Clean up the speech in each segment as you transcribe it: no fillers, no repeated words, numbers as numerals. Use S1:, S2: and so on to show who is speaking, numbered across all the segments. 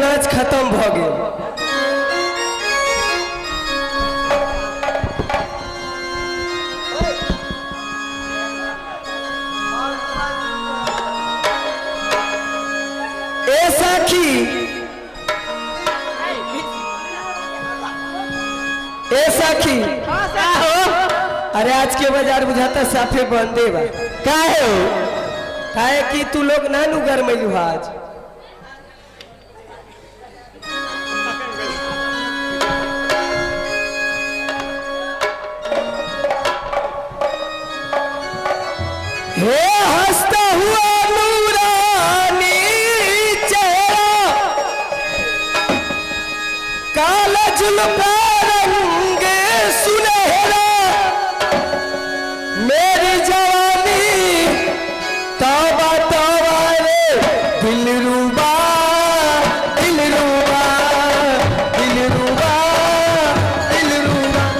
S1: नाच खत्म भ गए। ए सखी अरे आज के बाजार बुझाता साफे बंदे बा काहे हो काहे कि तू लोग ना नु घर में लू आज हे हंसता हुआ नूरानी चेहरा काला जुल्फा रंग सुनहरा मेरी जवानी तौबा तौबा रे दिलरुबा दिलरुबा दिलरुबा दिलरुबा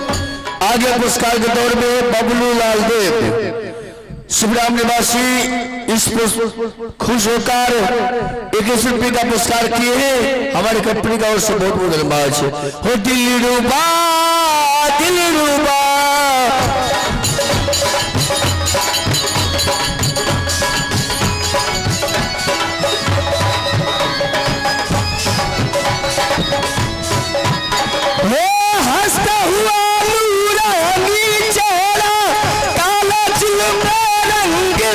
S2: पुरस्कार के दौर में बबलू लाल देव शिवराम निवासी इस खुश होकर 21 रुपये का पुरस्कार किए हैं। हमारी कंपनी का ओर से बहुत बहुत धन्यवाद हो। दिलरुबा दिलरुबा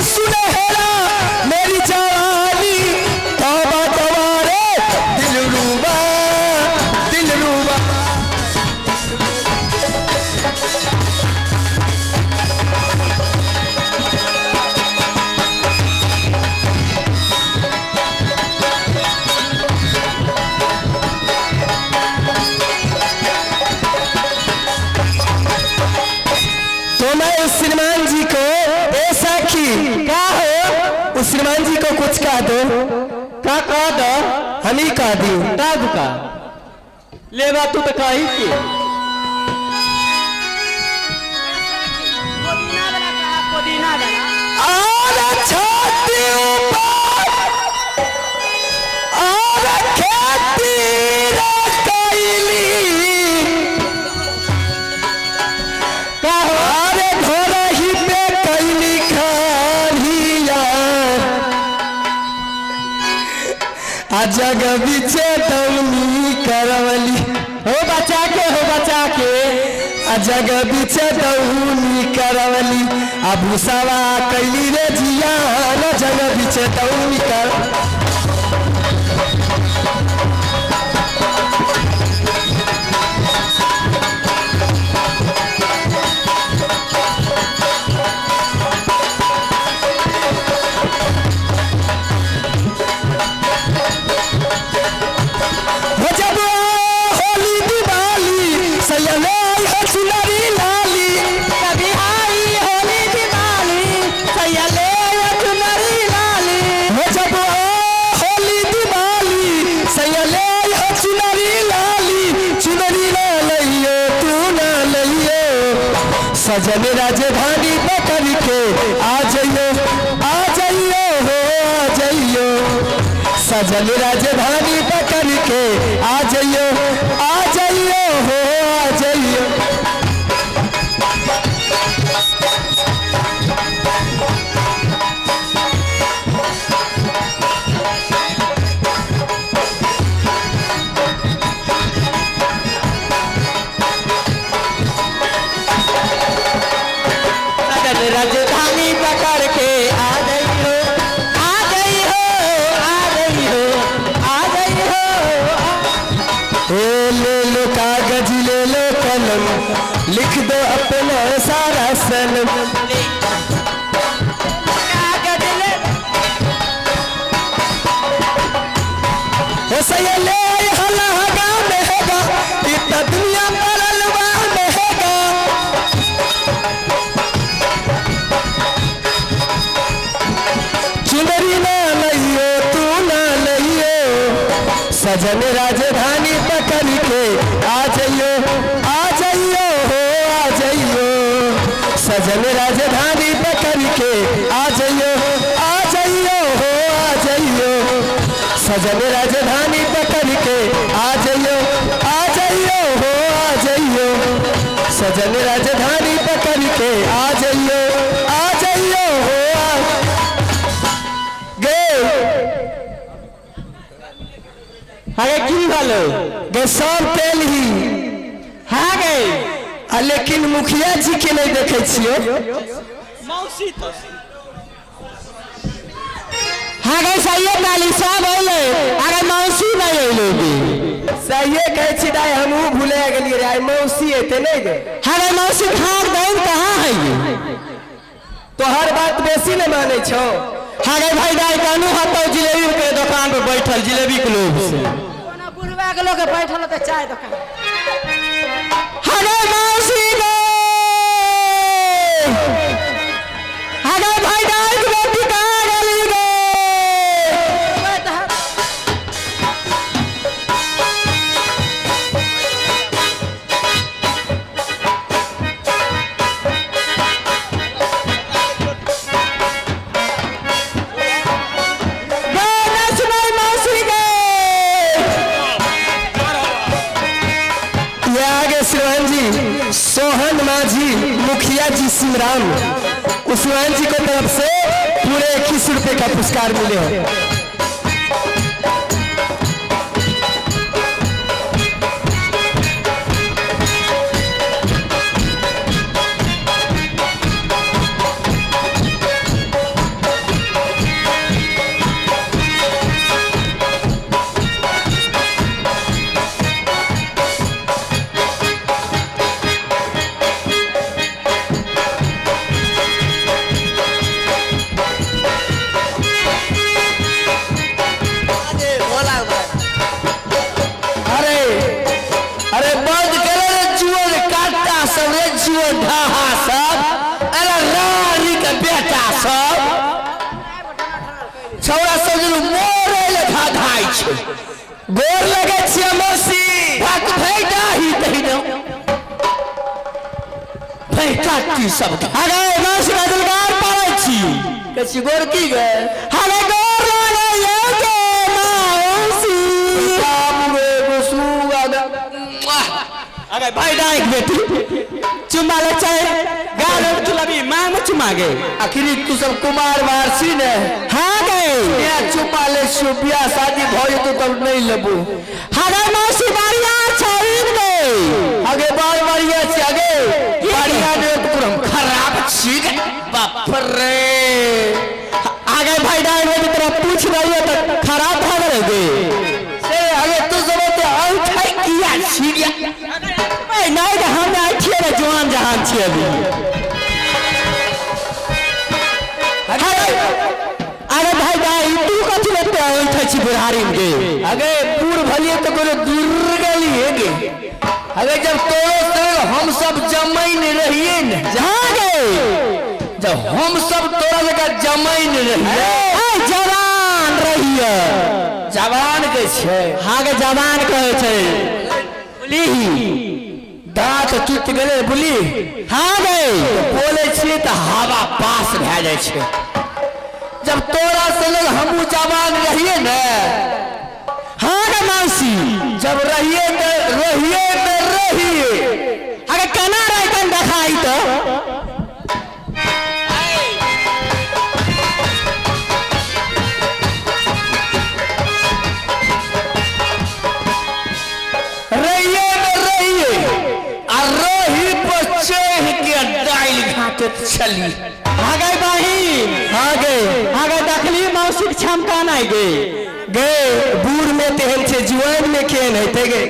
S1: सुनहरा मेरी जवानी तौबा तौबा रे दिलरुबा दिलरुबा श्रीमान जी को कुछ कह दो।
S3: का कह दो?
S1: हम ही कह दी।
S3: तब का ले बा तू तो कही के
S2: और छाती ऊपर और खेती कैली अरे घर ही पे कैली खारिया आ जग बिचे दौनी करवली
S3: हो बचा के
S2: आ जग बिचे दौनी करवली आ भूसावा कैली रे जिया न जग बिचे दौनी कर सजन राजधानी पकड़ के आ जाइयो हो आ जाइयो सजन राजधानी पकड़ के आ जाइयो हो आ जाइयो
S3: राजधानी पकड़ के आ गई हो
S2: ले लो कागज ले लो कलम लिख दो अपना सारा सनम सही ले हला हगा मेगा इतना दुनिया परलवा मेगा चुनरी ना लइयो तू ना लइयो सजन राजधानी पकड़ के आ जाइयो हो आ जाइयो सजन राजधानी पकड़ के आ जाइयो हो आ जाइयो सजन राजधानी पकड़ के आ जाइयो हो आ जाइयो सजन राजधानी पकड़ के आ जाइयो हो
S3: अरे की भालो
S2: गे सब तेल ही
S3: हाँ गए
S2: लेकिन मुखिया जी के नहीं देखे छियो
S3: मौसी तो हाँ गए सही नाली सब होले अरे मौसी नहीं होलोगी
S1: सही कहे छी दाई हमहू भूले गेलिए रे मौसी एते नहीं दे।
S3: हाँ गए मौसी भाग दौन कहाँ है ये
S1: तो हर बात बेसी न माने छो।
S3: हाँ गए भाई दाई कानू हतो जिलेबी के दुकान पे बैठल जिलेबी के लोग से
S4: बुढ़वा के लोग बैठल तो चाय दुकान
S3: हाँ गए मौसी गए हाँ गए भाई दाई के बेटी कहाँ गली गए
S2: सोहन माझी मुखिया जी सिमराम उस्मान जी को तरफ से पूरे 21 रुपए का पुरस्कार मिले हैं। समझलू मोरे लेखा धाय छे
S1: गोर लगे छियै मौसी
S2: भक भेटा ही कहि दो भेटा की सब
S3: अरे मौसी का दिलगार पावे छी
S1: कछि गोर की गए
S3: अरे गोर लागे ये के मौसी
S1: बाप रे गुसुआ
S3: अरे भाई डाइक बेटी चुम्मा ले चाहे गाल चुलाबी मां में चुमा गए
S2: आखिर तू सब कुमार वारसी ने
S3: हाँ गए
S2: या चुपा ले सुबिया शादी भई तो तब नहीं लेबू
S3: अरे मौसी बारिया छोड़ गए
S2: आगे बार बारिया से आगे बारिया ने तुरंत खराब चीज बाप रे
S3: आगे भाई डाइक बेटी तेरा पूछ रही है तो खराब भाग रहे
S2: से आगे तू सब तो औठाई किया छिया
S3: नहीं तो हम आठिए रे जवान जहान छी अभी अरे भाई भाई तू कथि लेते हो छी बुढ़ारी में गे
S2: आगे पूर भलिए तो कोनो दूर गली है गे अरे जब तोरो संग हम सब जमाइन रहिए न
S3: जहाँ गए
S2: जब हम सब तोरा जगह जमाइन रहिए
S3: जवान रहिए
S2: जवान के छे
S3: हाँ गे जवान कहे छे
S2: बोली दांत टूट गले बोली
S3: हाँ गए
S2: बोले छिए तो हवा पास भे जाए छे जब तोरा संग हमू जवान रहिए न
S3: हाँ गे मौसी
S2: जब रहिए
S3: अगर केना रह कन देखाई तो
S2: चली
S3: आगे बहिन आगे दखली मौसी क्षमता नहीं गे
S1: गे बूढ़ में तेहन छे जुआन में केन है ते गे